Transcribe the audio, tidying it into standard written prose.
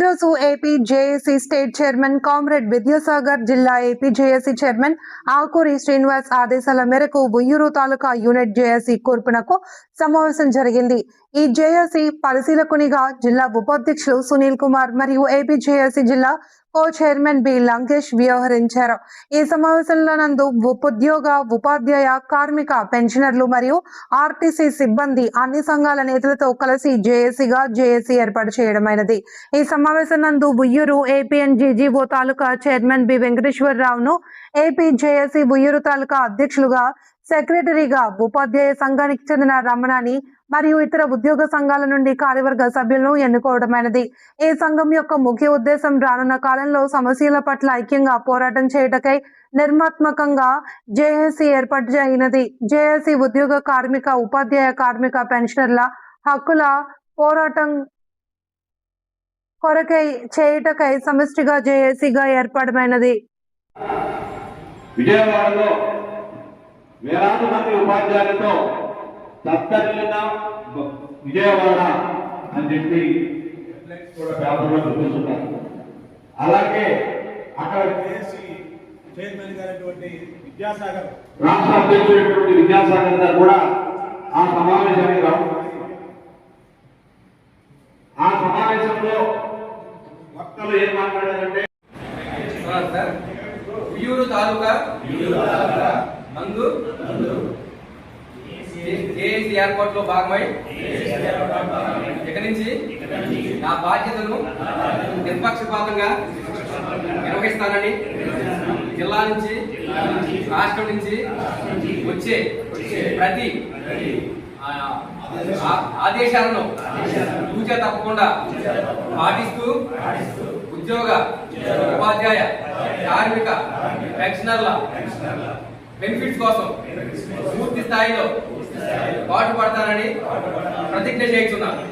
ఈరోజు AP JAC state chairman comrade Vidyasagar, జిల్లా AP JAC chairman Akuri Srinivas ఆదేశాల మేరకు ఉయ్యూరు తాలూకా యూనిట్ జేఏసీ కూర్పునకు సమావేశం జరిగింది. ఈ జేఏసీ పరిశీలకునిగా జిల్లా ఉపాధ్యక్షులు సునీల్ కుమార్ మరియు ఏపీ జేఏసీ జిల్లా కో చైర్మన్ బి లంకేష్ వ్యవహరించారు. ఈ సమావేశంలో నందు ఉద్యోగ, ఉపాధ్యాయ, కార్మిక, పెన్షనర్లు మరియు ఆర్టీసీ సిబ్బంది అన్ని సంఘాల నేతలతో కలిసి జేఏసీ ఏర్పాటు చేయడమైనది. ఈ సమావేశం నందు Uyyuru APNGGO taluka chairman B వెంకటేశ్వరరావును, ఏపీ జేఏసీ ఉయ్యూరు తాలూకా అధ్యక్షులుగా, సెక్రటరీగా ఉపాధ్యాయ సంఘానికి చెందిన రమణాని మరియు ఇతర ఉద్యోగ సంఘాల నుండి కార్యవర్గ సభ్యులను ఎన్నుకోవడమైనది. ఈ సంఘం యొక్క ముఖ్య ఉద్దేశం రానున్న కాలంలో సమస్యల పట్ల ఐక్యంగా పోరాటం చేయటకై నిర్మాత్మకంగా జేఏసీ ఏర్పాటు అయినది. జేఏసీ ఉద్యోగ, కార్మిక, ఉపాధ్యాయ, కార్మిక, పెన్షనర్ల హక్కుల పోరాటం కొరకై చేయుటకై సమిష్టిగా జేఏసీగా ఏర్పడమైనది. విజయవాడలో వేలాది మంది ఉపాధ్యాయులతో తత్తరిల్లిన విజయవాడ అని చెప్పి కూడా పేపర్లో చూపిస్తున్నారు. అలాగే అక్కడ చైర్మన్ గారైనటువంటి విద్యాసాగర్, రాష్ట్ర అధ్యక్షుడైనటువంటి విద్యాసాగర్ గారు కూడా ఆ సమావేశానికి రావడం. ఆ సమావేశంలో వక్తలు ఏం మాట్లాడారంటే, ఉయ్యూరు తాలూకా నందు జేఏసీ ఏర్పాటులో భాగమై ఇక నుంచి నా బాధ్యతను నిష్పక్షపాతంగా నిర్వహిస్తానని, జిల్లా నుంచి, రాష్ట్రం నుంచి వచ్చే ప్రతి ఆదేశాలను తూచా తప్పకుండా పాటిస్తూ ఉద్యోగ, ఉపాధ్యాయ, కార్మిక, పెన్షనర్ల బెనిఫిట్స్ కోసం పూర్తి స్థాయిలో పాటుపడతానని ప్రతిజ్ఞ చేస్తున్నాను.